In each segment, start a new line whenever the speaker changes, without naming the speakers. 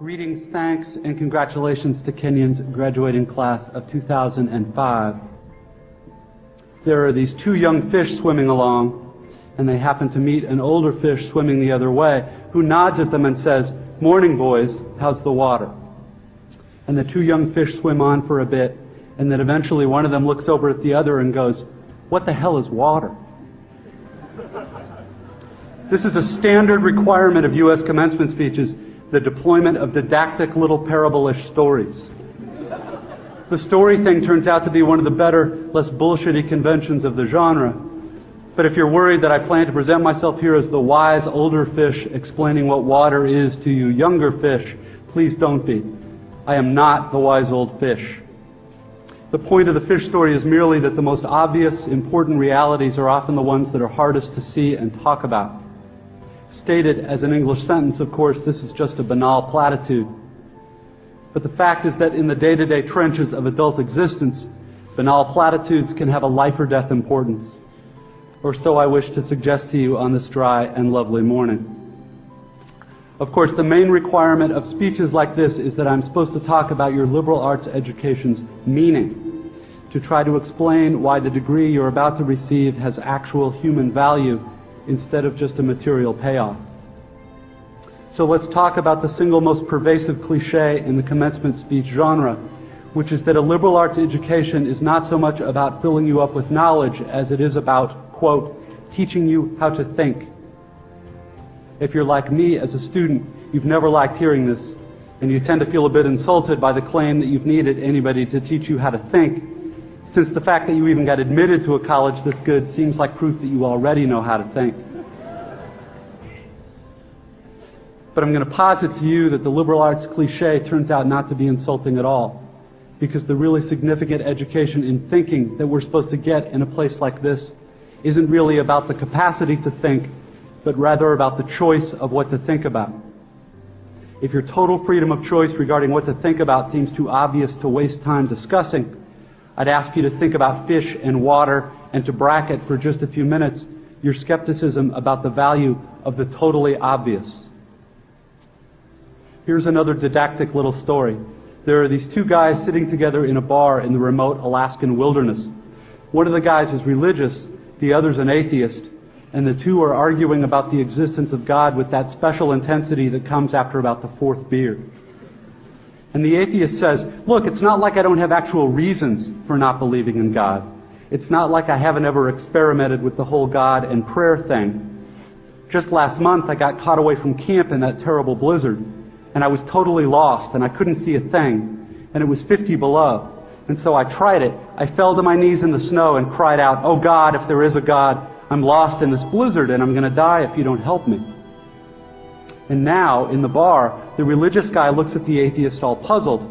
Greetings, thanks, and congratulations to Kenyon's graduating class of 2005. There are these two young fish swimming along, and they happen to meet an older fish swimming the other way, who nods at them and says, "Morning, boys, how's the water?" And the two young fish swim on for a bit, and then eventually one of them looks over at the other and goes, "What the hell is water?" This is a standard requirement of U.S. commencement speeches, the deployment of didactic little parable-ish stories. The story thing turns out to be one of the better, less bullshitty conventions of the genre. But if you're worried that I plan to present myself here as the wise older fish explaining what water is to you younger fish, please don't be. I am not the wise old fish. The point of the fish story is merely that the most obvious, important realities are often the ones that are hardest to see and talk about. Stated as an English sentence, of course, this is just a banal platitude. But the fact is that in the day-to-day trenches of adult existence, banal platitudes can have a life or death importance. Or so I wish to suggest to you on this dry and lovely morning. Of course, the main requirement of speeches like this is that I'm supposed to talk about your liberal arts education's meaning, to try to explain why the degree you're about to receive has actual human value instead of just a material payoff. So let's talk about the single most pervasive cliche in the commencement speech genre, which is that a liberal arts education is not so much about filling you up with knowledge as it is about, quote, teaching you how to think. If you're like me as a student, you've never liked hearing this, and you tend to feel a bit insulted by the claim that you've needed anybody to teach you how to think, since the fact that you even got admitted to a college this good seems like proof that you already know how to think. But I'm going to posit to you that the liberal arts cliche turns out not to be insulting at all, because the really significant education in thinking that we're supposed to get in a place like this isn't really about the capacity to think, but rather about the choice of what to think about. If your total freedom of choice regarding what to think about seems too obvious to waste time discussing, I'd ask you to think about fish and water and to bracket for just a few minutes your skepticism about the value of the totally obvious. Here's another didactic little story. There are these two guys sitting together in a bar in the remote Alaskan wilderness. One of the guys is religious, the other's an atheist, and the two are arguing about the existence of God with that special intensity that comes after about the fourth beer. And the atheist says, "Look, it's not like I don't have actual reasons for not believing in God. It's not like I haven't ever experimented with the whole God and prayer thing. Just last month I got caught away from camp in that terrible blizzard, and I was totally lost, and I couldn't see a thing, and it was 50 below. And so I tried it. I fell to my knees in the snow and cried out, 'Oh God, if there is a God, I'm lost in this blizzard and I'm going to die if you don't help me.' And now, in the bar, the religious guy looks at the atheist all puzzled.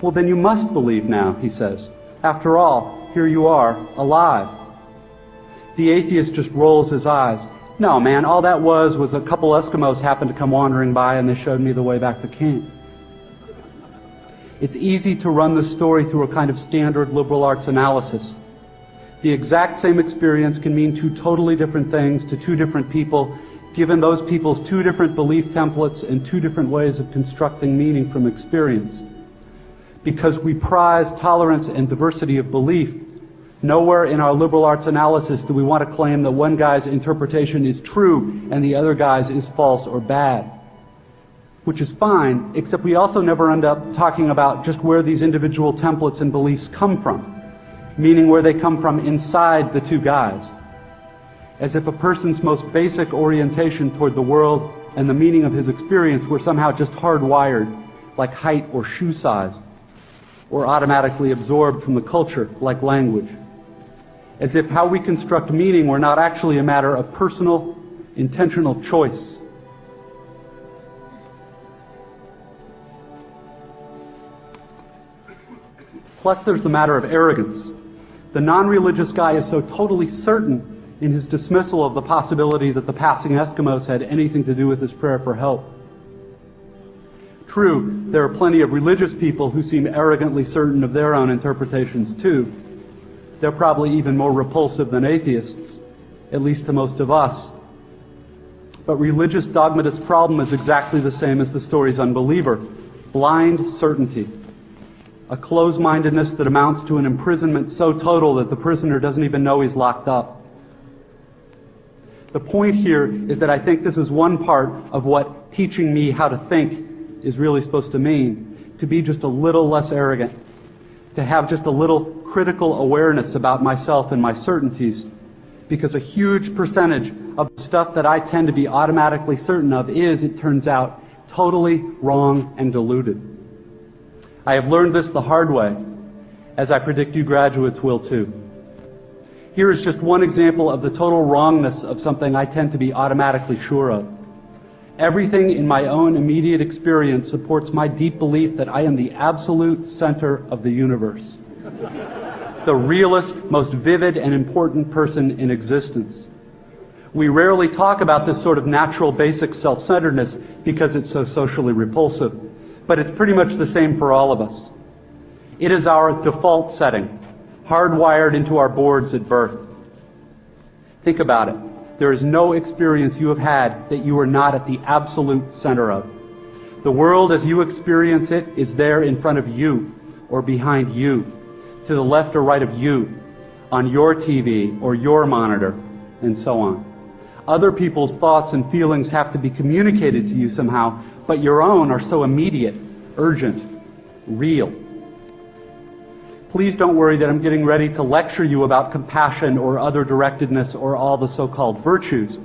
'Well, then you must believe now,' he says. 'After all, here you are, alive.' The atheist just rolls his eyes. 'No, man, all that was a couple Eskimos happened to come wandering by and they showed me the way back to camp.'" It's easy to run this story through a kind of standard liberal arts analysis. The exact same experience can mean two totally different things to two different people, given those people's two different belief templates and two different ways of constructing meaning from experience. Because we prize tolerance and diversity of belief, nowhere in our liberal arts analysis do we want to claim that one guy's interpretation is true and the other guy's is false or bad. Which is fine, except we also never end up talking about just where these individual templates and beliefs come from, meaning where they come from inside the two guys. As if a person's most basic orientation toward the world and the meaning of his experience were somehow just hardwired, like height or shoe size, or automatically absorbed from the culture, like language. As if how we construct meaning were not actually a matter of personal, intentional choice. Plus there's the matter of arrogance. The non-religious guy is so totally certain in his dismissal of the possibility that the passing Eskimos had anything to do with his prayer for help. True, there are plenty of religious people who seem arrogantly certain of their own interpretations too. They're probably even more repulsive than atheists, at least to most of us. But religious dogmatist's problem is exactly the same as the story's unbeliever: blind certainty. A closed-mindedness that amounts to an imprisonment so total that the prisoner doesn't even know he's locked up. The point here is that I think this is one part of what teaching me how to think is really supposed to mean: to be just a little less arrogant, to have just a little critical awareness about myself and my certainties, because a huge percentage of the stuff that I tend to be automatically certain of is, it turns out, totally wrong and deluded. I have learned this the hard way, as I predict you graduates will too. Here is just one example of the total wrongness of something I tend to be automatically sure of. Everything in my own immediate experience supports my deep belief that I am the absolute center of the universe, the realest, most vivid and important person in existence. We rarely talk about this sort of natural, basic self-centeredness because it's so socially repulsive, but it's pretty much the same for all of us. It is our default setting, hardwired into our boards at birth. Think about it. There is no experience you have had that you are not at the absolute center of. The world as you experience it is there in front of you, or behind you, to the left or right of you, on your TV or your monitor, and so on. Other people's thoughts and feelings have to be communicated to you somehow, but your own are so immediate, urgent, real. Please don't worry that I'm getting ready to lecture you about compassion or other directedness or all the so-called virtues.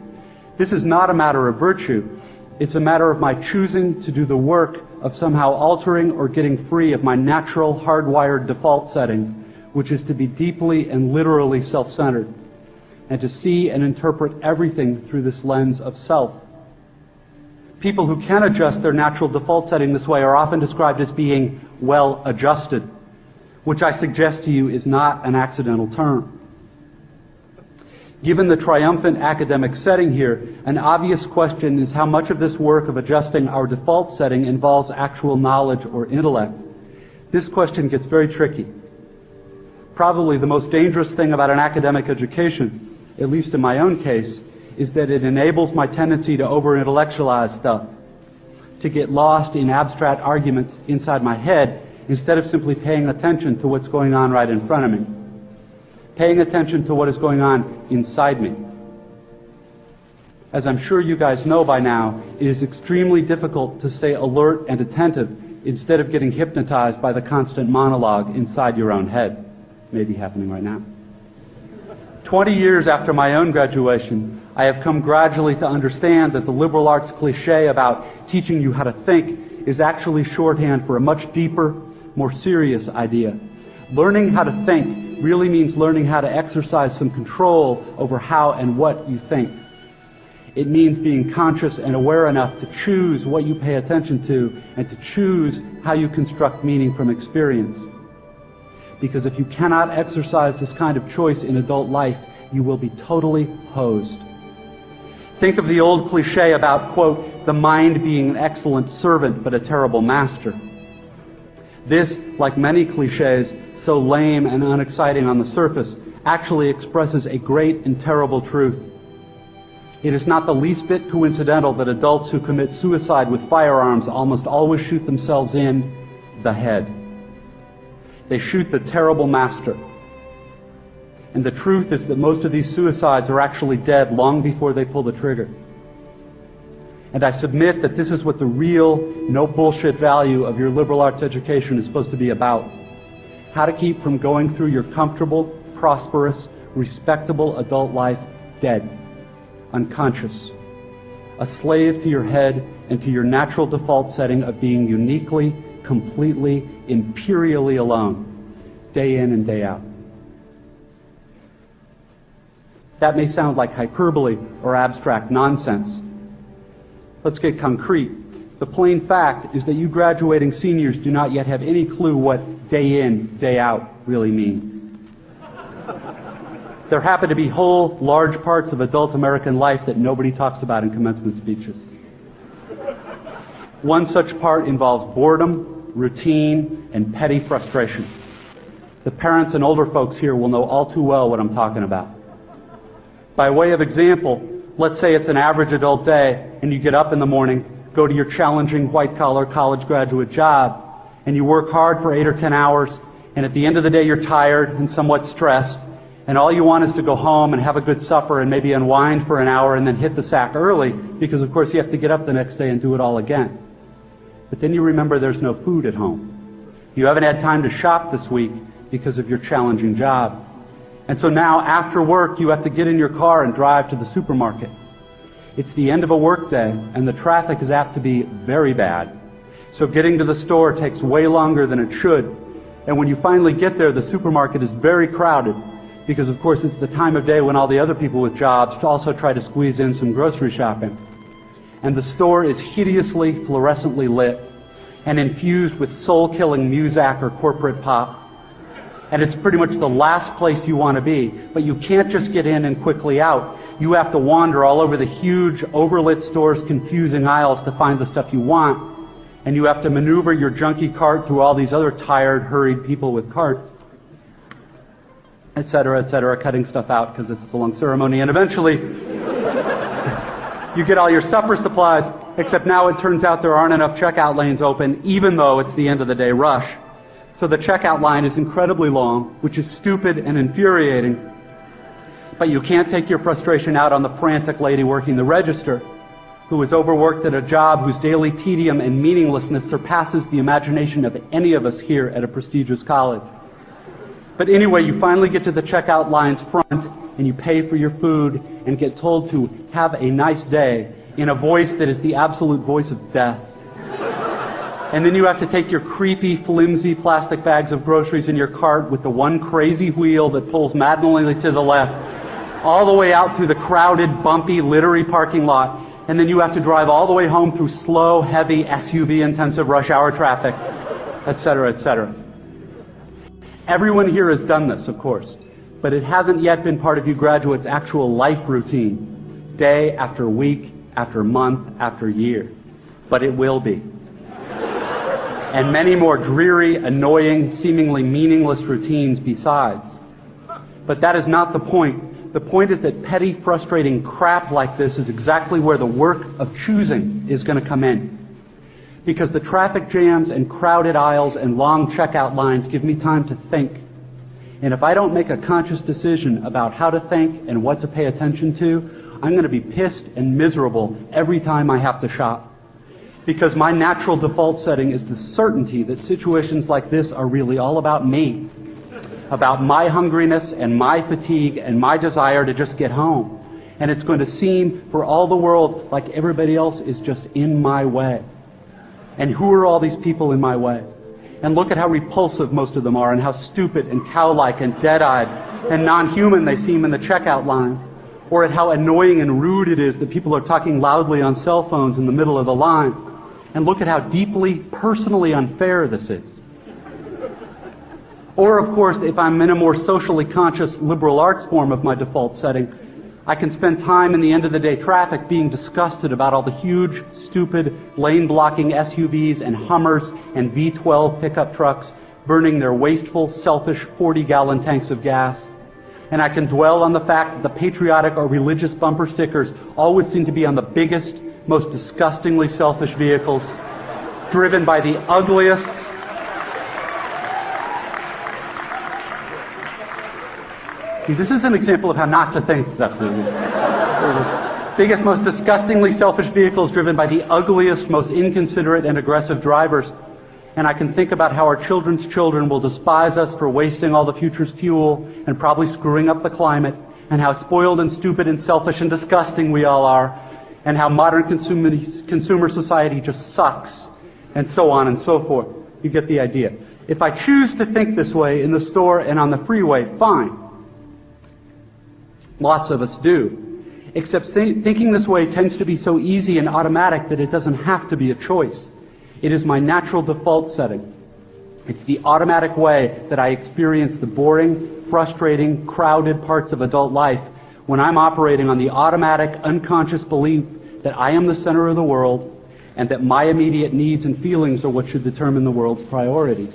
This is not a matter of virtue. It's a matter of my choosing to do the work of somehow altering or getting free of my natural, hardwired default setting, which is to be deeply and literally self-centered, and to see and interpret everything through this lens of self. People who can adjust their natural default setting this way are often described as being well adjusted, which I suggest to you is not an accidental term. Given the triumphant academic setting here, an obvious question is how much of this work of adjusting our default setting involves actual knowledge or intellect. This question gets very tricky. Probably the most dangerous thing about an academic education, at least in my own case, is that it enables my tendency to over-intellectualize stuff, to get lost in abstract arguments inside my head instead of simply paying attention to what's going on right in front of me, paying attention to what is going on inside me. As I'm sure you guys know by now, it is extremely difficult to stay alert and attentive instead of getting hypnotized by the constant monologue inside your own head. Maybe happening right now. 20 years after my own graduation, I have come gradually to understand that the liberal arts cliché about teaching you how to think is actually shorthand for a much deeper, more serious idea. Learning how to think really means learning how to exercise some control over how and what you think. It means being conscious and aware enough to choose what you pay attention to and to choose how you construct meaning from experience. Because if you cannot exercise this kind of choice in adult life, you will be totally hosed. Think of the old cliché about, quote, the mind being an excellent servant but a terrible master. This, like many clichés, so lame and unexciting on the surface, actually expresses a great and terrible truth. It is not the least bit coincidental that adults who commit suicide with firearms almost always shoot themselves in the head. They shoot the terrible master. And the truth is that most of these suicides are actually dead long before they pull the trigger. And I submit that this is what the real, no bullshit value of your liberal arts education is supposed to be about. How to keep from going through your comfortable, prosperous, respectable adult life dead, unconscious, a slave to your head and to your natural default setting of being uniquely, completely, imperially alone, day in and day out. That may sound like hyperbole or abstract nonsense. Let's get concrete. The plain fact is that you graduating seniors do not yet have any clue what day in, day out really means. There happen to be whole, large parts of adult American life that nobody talks about in commencement speeches. One such part involves boredom, routine, and petty frustration. The parents and older folks here will know all too well what I'm talking about. By way of example, Let's say it's an average adult day, and you get up in the morning, go to your challenging white-collar college graduate job, and you work hard for 8 or 10 hours, and at the end of the day you're tired and somewhat stressed, and all you want is to go home and have a good supper and maybe unwind for an hour and then hit the sack early, because of course you have to get up the next day and do it all again. But then you remember there's no food at home. You haven't had time to shop this week because of your challenging job. And so now, after work, you have to get in your car and drive to the supermarket. It's the end of a work day, and the traffic is apt to be very bad. So getting to the store takes way longer than it should. And when you finally get there, the supermarket is very crowded, because of course it's the time of day when all the other people with jobs also try to squeeze in some grocery shopping. And the store is hideously fluorescently lit and infused with soul-killing Muzak or corporate pop. And it's pretty much the last place you want to be. But you can't just get in and quickly out. You have to wander all over the huge, overlit store's confusing aisles to find the stuff you want. And you have to maneuver your junky cart through all these other tired, hurried people with carts, etc., cutting stuff out because it's a long ceremony. And eventually, you get all your supper supplies, except now it turns out there aren't enough checkout lanes open, even though it's the end of the day rush. So the checkout line is incredibly long, which is stupid and infuriating. But you can't take your frustration out on the frantic lady working the register, who is overworked at a job whose daily tedium and meaninglessness surpasses the imagination of any of us here at a prestigious college. But anyway, you finally get to the checkout line's front, and you pay for your food and get told to have a nice day in a voice that is the absolute voice of death. And then you have to take your creepy, flimsy plastic bags of groceries in your cart with the one crazy wheel that pulls maddeningly to the left, all the way out through the crowded, bumpy, littery parking lot. And then you have to drive all the way home through slow, heavy, SUV-intensive rush hour traffic, etc. Everyone here has done this, of course, but it hasn't yet been part of you graduates' actual life routine, day after week, after month, after year. But it will be. And many more dreary, annoying, seemingly meaningless routines besides. But that is not the point. The point is that petty, frustrating crap like this is exactly where the work of choosing is going to come in. Because the traffic jams and crowded aisles and long checkout lines give me time to think. And if I don't make a conscious decision about how to think and what to pay attention to, I'm going to be pissed and miserable every time I have to shop. Because my natural default setting is the certainty that situations like this are really all about me. About my hungriness and my fatigue and my desire to just get home. And it's going to seem for all the world like everybody else is just in my way. And who are all these people in my way? And look at how repulsive most of them are, and how stupid and cow-like and dead-eyed and non-human they seem in the checkout line. Or at how annoying and rude it is that people are talking loudly on cell phones in the middle of the line. And look at how deeply, personally unfair this is. Or, of course, if I'm in a more socially conscious liberal arts form of my default setting, I can spend time in the end-of-the-day traffic being disgusted about all the huge, stupid, lane-blocking SUVs and Hummers and V12 pickup trucks burning their wasteful, selfish 40-gallon tanks of gas. And I can dwell on the fact that the patriotic or religious bumper stickers always seem to be on the biggest, most disgustingly selfish vehicles, driven by the ugliest, see, this is an example of how not to think. Biggest, most disgustingly selfish vehicles driven by the ugliest, most inconsiderate and aggressive drivers. And I can think about how our children's children will despise us for wasting all the future's fuel and probably screwing up the climate, and how spoiled and stupid and selfish and disgusting we all are, and how modern consumer society just sucks, and so on and so forth. You get the idea. If I choose to think this way in the store and on the freeway, fine. Lots of us do. Except thinking this way tends to be so easy and automatic that it doesn't have to be a choice. It is my natural default setting. It's the automatic way that I experience the boring, frustrating, crowded parts of adult life when I'm operating on the automatic, unconscious belief that I am the center of the world and that my immediate needs and feelings are what should determine the world's priorities.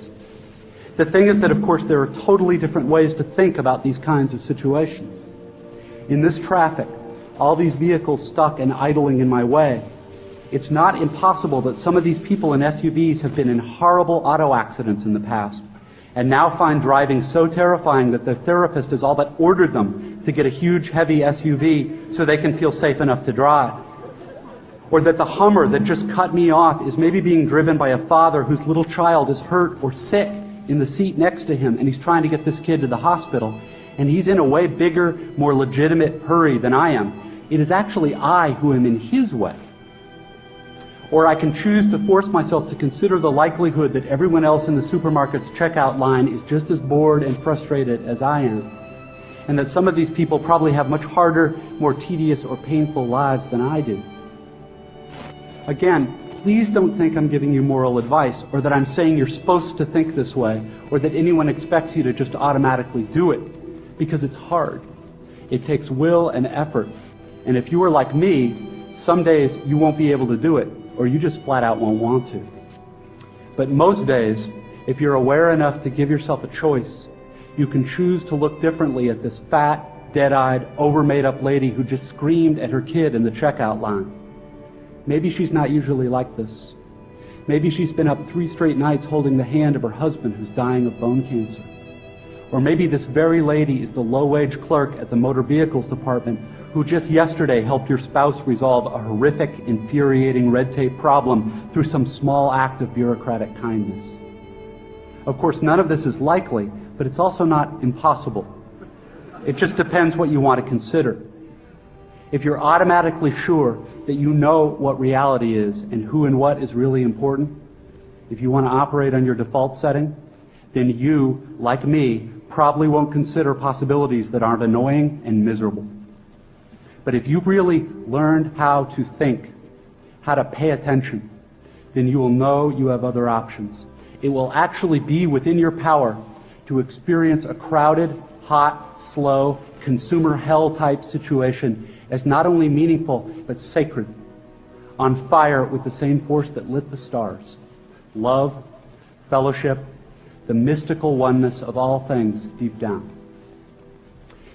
The thing is that, of course, there are totally different ways to think about these kinds of situations. In this traffic, all these vehicles stuck and idling in my way. It's not impossible that some of these people in SUVs have been in horrible auto accidents in the past, and now find driving so terrifying that their therapist has all but ordered them to get a huge, heavy SUV so they can feel safe enough to drive. Or that the Hummer that just cut me off is maybe being driven by a father whose little child is hurt or sick in the seat next to him, and he's trying to get this kid to the hospital, and he's in a way bigger, more legitimate hurry than I am. It is actually I who am in his way. Or I can choose to force myself to consider the likelihood that everyone else in the supermarket's checkout line is just as bored and frustrated as I am, and that some of these people probably have much harder, more tedious or painful lives than I do. Again, please don't think I'm giving you moral advice, or that I'm saying you're supposed to think this way, or that anyone expects you to just automatically do it, because it's hard. It takes will and effort, and if you are like me, some days you won't be able to do it, or you just flat out won't want to. But most days, if you're aware enough to give yourself a choice, you can choose to look differently at this fat, dead-eyed, over-made-up lady who just screamed at her kid in the checkout line. Maybe she's not usually like this. Maybe she's been up 3 straight nights holding the hand of her husband who's dying of bone cancer. Or maybe this very lady is the low-wage clerk at the motor vehicles department who just yesterday helped your spouse resolve a horrific, infuriating red tape problem through some small act of bureaucratic kindness. Of course, none of this is likely, but it's also not impossible. It just depends what you want to consider. If you're automatically sure that you know what reality is and who and what is really important, if you want to operate on your default setting, then you, like me, probably won't consider possibilities that aren't annoying and miserable. But if you've really learned how to think, how to pay attention, then you will know you have other options. It will actually be within your power to experience a crowded, hot, slow, consumer hell-type situation as not only meaningful, but sacred, on fire with the same force that lit the stars. Love, fellowship, the mystical oneness of all things deep down.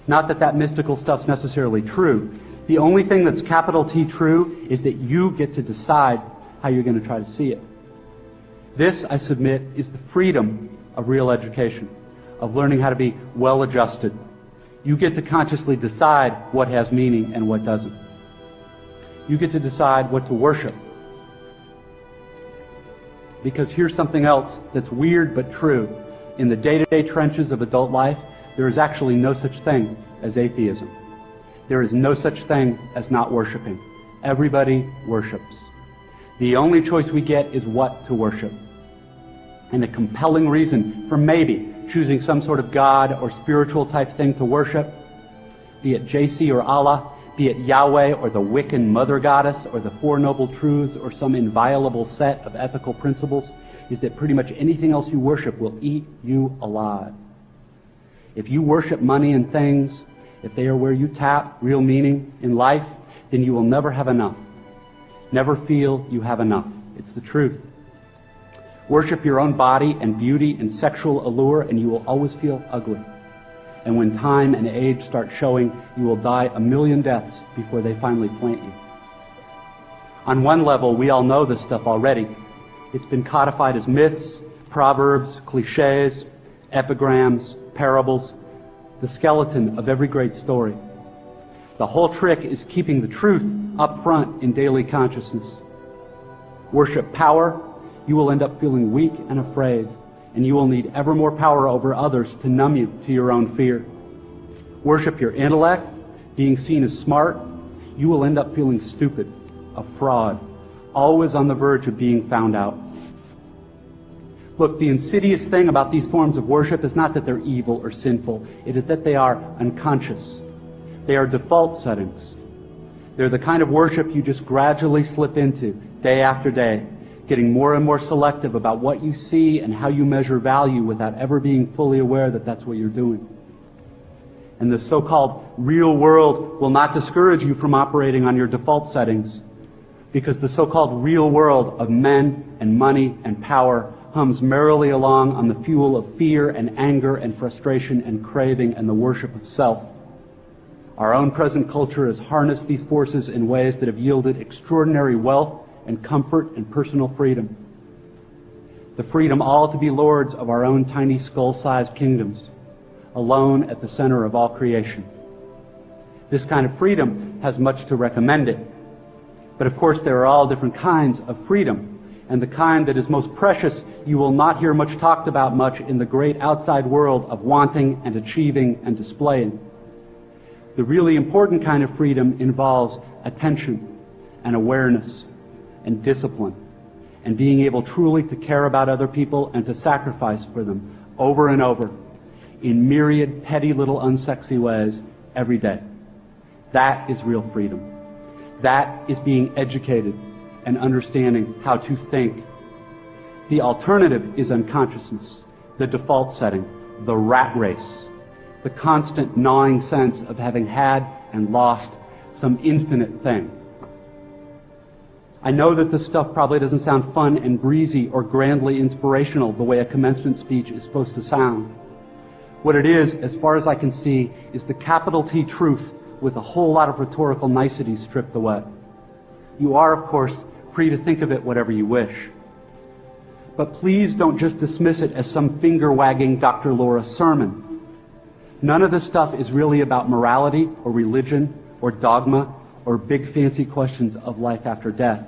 Not that that mystical stuff's necessarily true. The only thing that's capital T true is that you get to decide how you're going to try to see it. This, I submit, is the freedom of real education, of learning how to be well-adjusted. You get to consciously decide what has meaning and what doesn't. You get to decide what to worship. Because here's something else that's weird but true. In the day-to-day trenches of adult life, there is actually no such thing as atheism. There is no such thing as not worshiping. Everybody worships. The only choice we get is what to worship. And a compelling reason for maybe choosing some sort of God or spiritual type thing to worship, be it JC or Allah, be it Yahweh or the Wiccan Mother Goddess or the Four Noble Truths or some inviolable set of ethical principles, is that pretty much anything else you worship will eat you alive. If you worship money and things, if they are where you tap real meaning in life, then you will never have enough. Never feel you have enough. It's the truth. Worship your own body and beauty and sexual allure, and you will always feel ugly. And when time and age start showing, you will die a million deaths before they finally plant you. On one level, we all know this stuff already. It's been codified as myths, proverbs, cliches, epigrams, parables, the skeleton of every great story. The whole trick is keeping the truth up front in daily consciousness. Worship power, you will end up feeling weak and afraid, and you will need ever more power over others to numb you to your own fear. Worship your intellect, being seen as smart, you will end up feeling stupid, a fraud, always on the verge of being found out. Look, the insidious thing about these forms of worship is not that they're evil or sinful. It is that they are unconscious. They are default settings. They're the kind of worship you just gradually slip into, day after day, getting more and more selective about what you see and how you measure value without ever being fully aware that that's what you're doing. And the so-called real world will not discourage you from operating on your default settings, because the so-called real world of men and money and power hums merrily along on the fuel of fear and anger and frustration and craving and the worship of self. Our own present culture has harnessed these forces in ways that have yielded extraordinary wealth and comfort and personal freedom. The freedom all to be lords of our own tiny skull-sized kingdoms, alone at the center of all creation. This kind of freedom has much to recommend it. But of course there are all different kinds of freedom, and the kind that is most precious you will not hear much talked about much in the great outside world of wanting and achieving and displaying. The really important kind of freedom involves attention and awareness and discipline and being able truly to care about other people and to sacrifice for them over and over in myriad petty little unsexy ways every day. That is real freedom. That is being educated and understanding how to think. The alternative is unconsciousness, the default setting, the rat race, the constant gnawing sense of having had and lost some infinite thing. I know that this stuff probably doesn't sound fun and breezy or grandly inspirational the way a commencement speech is supposed to sound. What it is, as far as I can see, is the capital T truth with a whole lot of rhetorical niceties stripped away. You are, of course, free to think of it whatever you wish. But please don't just dismiss it as some finger-wagging Dr. Laura sermon. None of this stuff is really about morality or religion or dogma or big fancy questions of life after death.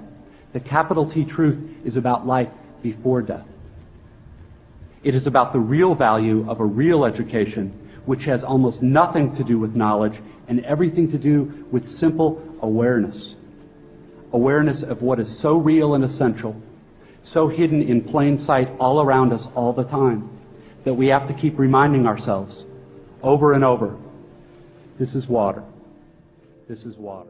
The capital T truth is about life before death. It is about the real value of a real education, which has almost nothing to do with knowledge and everything to do with simple awareness. Awareness of what is so real and essential, so hidden in plain sight all around us all the time, that we have to keep reminding ourselves over and over, this is water. This is water.